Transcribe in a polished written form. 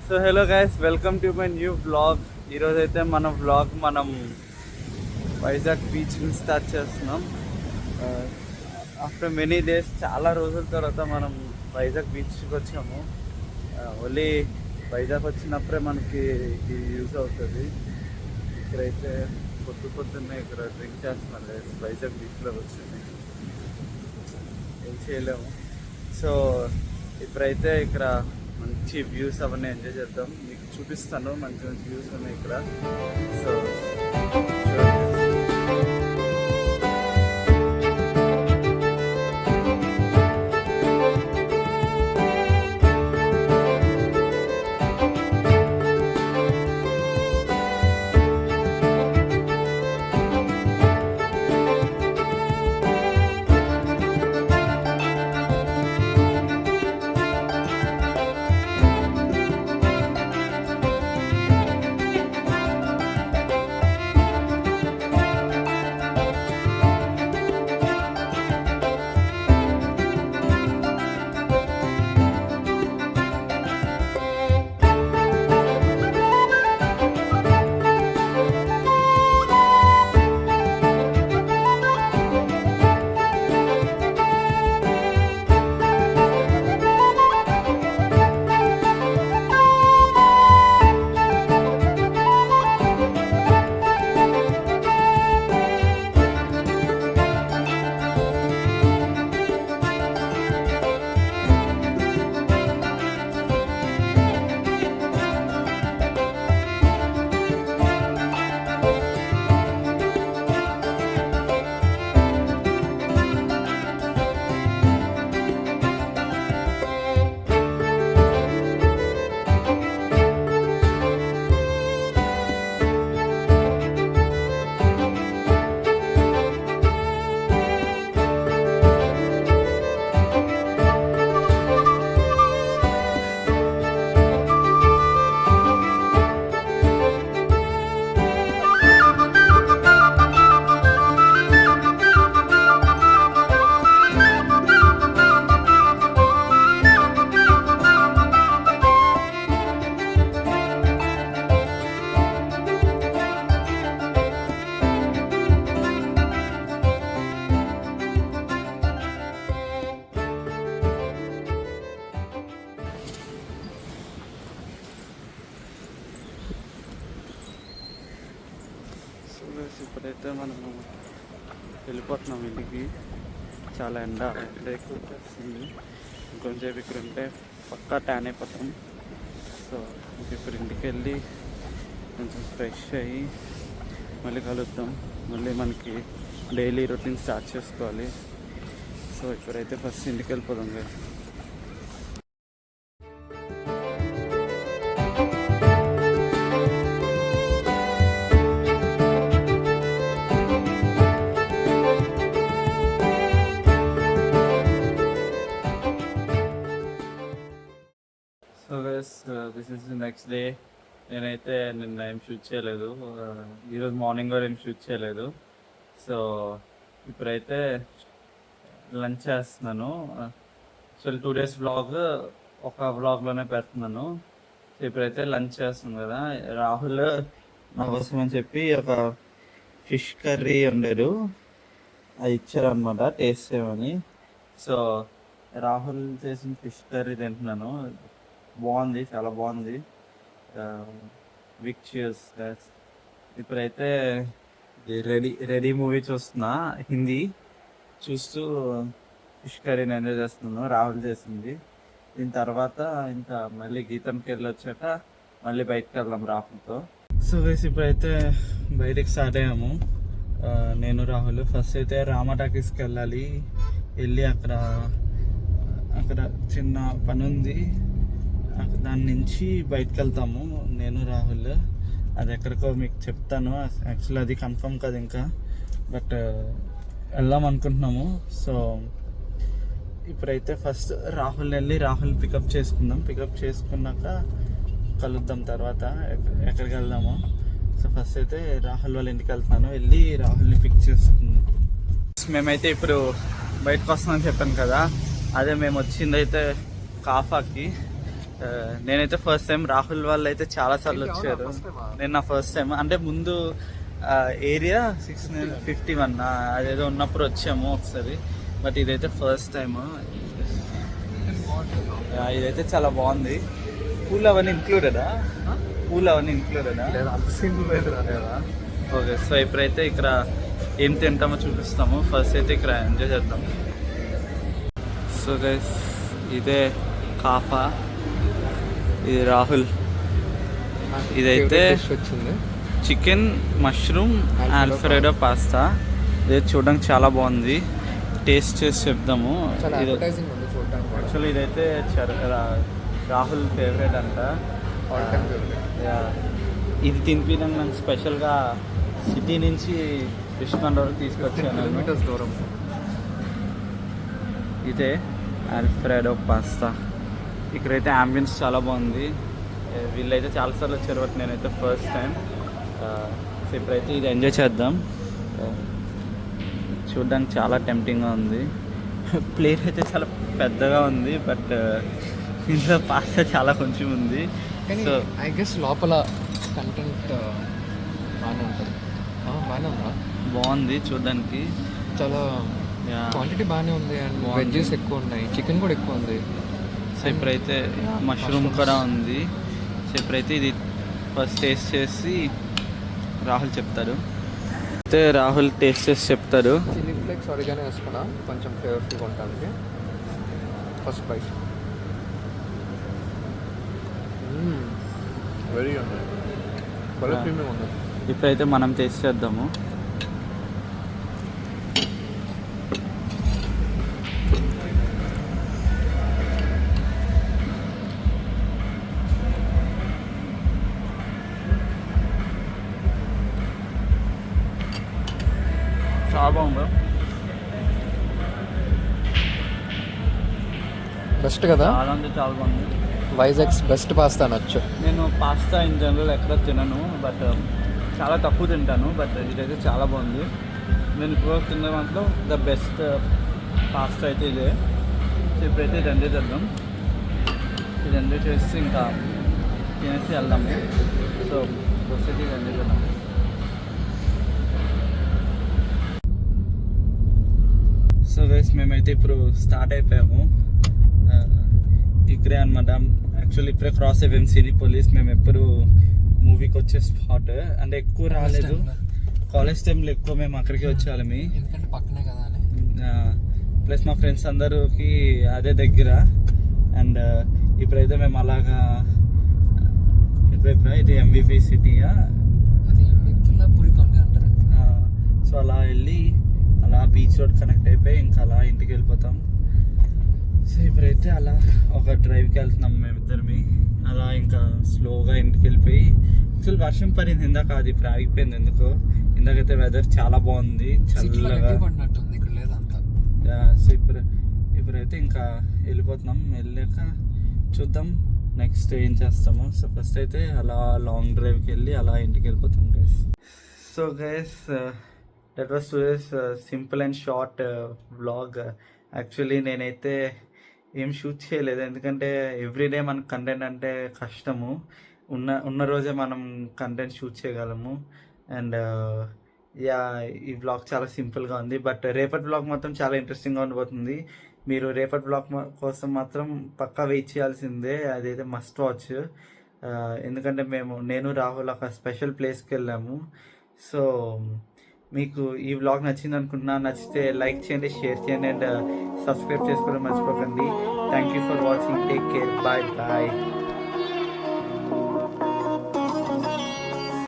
So hello guys, welcome to my new vlog. ఈరోజు అయితే మన వ్లాగ్ మనం వైజాగ్ బీచ్ నుంచి స్టార్ట్ చేస్తున్నాం. ఆఫ్టర్ మెనీ డేస్, చాలా రోజుల తర్వాత మనం వైజాగ్ బీచ్కి వచ్చాము. ఓన్లీ వైజాగ్ వచ్చినప్పుడే మనకి ఇది యూజ్ అవుతుంది. ఇక్కడైతే పొద్దున్నే ఇక్కడ డ్రింక్ చేస్తున్నారు గైస్. వైజాగ్ బీచ్లో వచ్చింది, ఏం చేయలేము. సో ఇప్పుడైతే ఇక్కడ మంచి వ్యూస్ అవన్నీ ఎంజాయ్ చేద్దాం. మీకు చూపిస్తాను, మంచి మంచి వ్యూస్ ఉన్నాయి ఇక్కడ. సో ఇప్పుడైతే మనము వెళ్ళిపోతున్నాం ఇంటికి. చాలా ఎండ ఎక్కువ వస్తుంది. ఇంకొంచెంసేపు ఇక్కడ ఉంటే పక్కా ట్యాన్ అయిపోతాం. సో ఇప్పుడు ఇంటికి వెళ్ళి కొంచెం ఫ్రెష్ అయ్యి మళ్ళీ కలుద్దాం. మళ్ళీ మనకి డైలీ రొటీన్ స్టార్ట్ చేసుకోవాలి. సో ఇప్పుడైతే ఫస్ట్ ఇంటికి వెళ్ళిపోదాం కదా. So guys, this is the next day. నేనైతే నిన్న ఏం షూట్ చేయలేదు, ఈరోజు మార్నింగ్ కూడా ఏం షూట్ చేయలేదు. సో ఇప్పుడైతే లంచ్ చేస్తున్నాను. సో 2 days వ్లాగ్ ఒక వ్లాగ్లోనే పెడుతున్నాను. సో ఇప్పుడైతే లంచ్ చేస్తున్నాను కదా. రాహుల్ నా కోసం అని చెప్పి ఒక ఫిష్ కర్రీ వండారు, అది ఇచ్చారనమాట టేస్ట్ చేయమని. సో రాహుల్ చేసిన ఫిష్ కర్రీ తింటున్నాను. బాగుంది, చాలా బాగుంది. Big cheers guys. ఇప్పుడైతే రెడీ మూవీ చూస్తున్నా, హిందీ చూస్తూ ఫిష్ కర్రీని ఎంజాయ్ చేస్తున్నాను. రాహుల్ చేసింది. దీని తర్వాత ఇంకా మళ్ళీ గీతంకి వెళ్ళి వచ్చాక మళ్ళీ బయటకు వెళ్దాం రాహుల్తో. సో గైస్, ఇప్పుడైతే బయటకు స్టార్ట్ అయ్యాము, నేను రాహుల్. ఫస్ట్ అయితే రామా టాకీస్కి వెళ్ళాలి. వెళ్ళి అక్కడ చిన్న పని ఉంది, దాని నుంచి బయటకు వెళ్తాము నేను రాహుల్. అది ఎక్కడికో మీకు చెప్తాను. యాక్చువల్లీ అది కన్ఫర్మ్ కాదు ఇంకా, బట్ వెళ్దాం అనుకుంటున్నాము. సో ఇప్పుడైతే ఫస్ట్ రాహుల్ పికప్ చేసుకుందాం. పికప్ చేసుకున్నాక కలుద్దాం తర్వాత ఎక్కడికి వెళ్దాము. సో ఫస్ట్ అయితే రాహుల్ వాళ్ళ ఇంటికి వెళ్తున్నాను, వెళ్ళి రాహుల్ని పిక్ చేసుకుందాం. మేమైతే ఇప్పుడు బయటకు వస్తున్నామని చెప్పాను కదా, అదే మేము వచ్చిందైతే కాఫాకి. నేనైతే ఫస్ట్ టైం, రాహుల్ వాళ్ళు అయితే చాలా సార్లు వచ్చారు. నేను నా ఫస్ట్ టైం అంటే ముందు ఏరియా 651 అదేదో ఉన్నప్పుడు వచ్చాము ఒకసారి, బట్ ఇదైతే ఫస్ట్ టైం. ఇదైతే చాలా బాగుంది. పూలు అవన్నీ ఇంక్లూడెడా? అంత సింపుల్ అయితే రాలేదా? ఓకే, సో ఇప్పుడైతే ఇక్కడ ఏం తింటామో చూపిస్తాము. ఫస్ట్ అయితే ఇక్కడ ఎంజాయ్ చేద్దాం. సో గైస్, ఇదే కాఫా, ఇది రాహుల్. ఇదైతే వచ్చింది చికెన్ మష్రూమ్ ఆల్ఫ్రెడో పాస్తా. ఇది చూడడానికి చాలా బాగుంది. టేస్ట్ చేసి చెప్దాము. యాక్చువల్లీ ఇదైతే రాహుల్ ఫేవరెట్ అంట. ఇది తినిపించడం నాకు స్పెషల్గా సిటీ నుంచి రిష్మండ్ వరకు తీసుకొచ్చాను. దూరం. ఇదే ఆల్ఫ్రెడో పాస్తా. ఇక్కడైతే అంబియన్స్ చాలా బాగుంది. వీళ్ళైతే చాలాసార్లు వచ్చారు, బట్ నేనైతే ఫస్ట్ టైం. సో ఇప్పుడైతే ఇది ఎంజాయ్ చేద్దాం. చూడడానికి చాలా టెంప్టింగ్గా ఉంది. ప్లేట్ అయితే చాలా పెద్దగా ఉంది, బట్ ఇందులో పాస్తా చాలా కొంచెం ఉంది. సో ఐ గెస్ లోపల కంటెంట్ బాగానే ఉంటుంది. బాగానే ఉందా? బాగుంది చూడడానికి. చాలా క్వాంటిటీ బాగానే ఉంది అండ్ వెజ్జెస్ ఎక్కువ ఉన్నాయి, చికెన్ కూడా ఎక్కువ ఉంది. సో ఇప్పుడైతే మష్రూమ్ కూడా ఉంది. సో ఇప్పుడైతే ఇది ఫస్ట్ టేస్ట్ చేసి రాహుల్ చెప్తాడు. అయితే రాహుల్ టేస్ట్ చేసి చెప్తాడు. చిల్లీ ఫ్లేక్స్ అడిగానే వేసుకున్నా కొంచెం ఫ్లేవర్ఫుల్గా ఉండడానికి. ఫస్ట్ బైట్ వెరీ ఉంది, భలే ప్రీమియం ఉంది. ఇప్పుడైతే మనం టేస్ట్ చేద్దాము. చాలా బాగుంది. బెస్ట్ కదా? చాలా అంటే చాలా బాగుంది. వైజాగ్స్ బెస్ట్ పాస్తా అనొచ్చు. నేను పాస్తా ఇన్ జనరల్ ఎక్కడ తినను, బట్ చాలా తక్కువ తింటాను, బట్ ఇదైతే చాలా బాగుంది. నేను ఇప్పుడు తిన్న దాంట్లో ద బెస్ట్ పాస్తా అయితే ఇదే. సో ఇప్పుడైతే ఇది ఎంజాయ్ చేద్దాం. ఇది ఎంజాయ్ చేసి ఇంకా తినేసి వెళ్దాము. సో వచ్చేసి ఇది ఎంజాయ్ చేద్దాం. సో గైస్, మేమైతే ఇప్పుడు స్టార్ట్ అయిపోయాము. ఇక్కడే అనమాట. యాక్చువల్లీ ఇప్పుడే క్రాస్ అయిపోయాం సినీపోలిస్. మేము ఎప్పుడు మూవీకి వచ్చే స్పాట్ అంటే ఎక్కువ రాలేదు. కాలేజ్ టైంలో ఎక్కువ మేము అక్కడికి వచ్చేవాళ్ళమి, ఎందుకంటే పక్కనే కదా అని. ప్లస్ మా ఫ్రెండ్స్ అందరికి అదే దగ్గర. అండ్ ఇప్పుడైతే మేము అలాగా ఇది ఎంవిపి సిటీయా, సో అలా వెళ్ళి అలా బీచ్ రోడ్ కనెక్ట్ అయిపోయి ఇంకా అలా ఇంటికి వెళ్ళిపోతాం. సో ఇప్పుడైతే అలా ఒక డ్రైవ్కి వెళ్తున్నాం మేమిద్దరిమి. అలా ఇంకా స్లోగా ఇంటికి వెళ్ళిపోయి, యాక్చువల్ వర్షం పడింది ఇందాక, అది ఇప్పుడు ఆగిపోయింది ఎందుకో. ఇందాకైతే వెదర్ చాలా బాగుంది, చల్లగా. సో ఇప్పుడైతే ఇంకా వెళ్ళిపోతున్నాం. వెళ్ళాక చూద్దాం నెక్స్ట్ ఏం చేస్తాము. సో ఫస్ట్ అయితే అలా లాంగ్ డ్రైవ్కి వెళ్ళి అలా ఇంటికి వెళ్ళిపోతాం guys. So guys, that was today's simple and short vlog. Actually నేనైతే ఏం షూట్ చేయలేదు, ఎందుకంటే ఎవ్రీడే మనకు కంటెంట్ అంటే కష్టము. ఉన్న రోజే మనం కంటెంట్ షూట్ చేయగలము. అండ్ ఈ వ్లాగ్ చాలా సింపుల్గా ఉంది, బట్ రేపటి వ్లాగ్ మాత్రం చాలా ఇంట్రెస్టింగ్గా ఉండబోతుంది. మీరు రేపటి వ్లాగ్ కోసం మాత్రం పక్కా వెయిట్ చేయాల్సిందే. అదైతే మస్ట్ వాచ్. ఎందుకంటే నేను రాహుల్ ఒక స్పెషల్ ప్లేస్కి వెళ్ళాము. సో మీకు ఈ వ్లాగ్ నచ్చింది అనుకుంటున్నా. నచ్చితే లైక్ చేయండి, షేర్ చేయండి అండ్ సబ్స్క్రైబ్ చేసుకోవడం మర్చిపోకండి. Thank you for watching. Take care. Bye bye.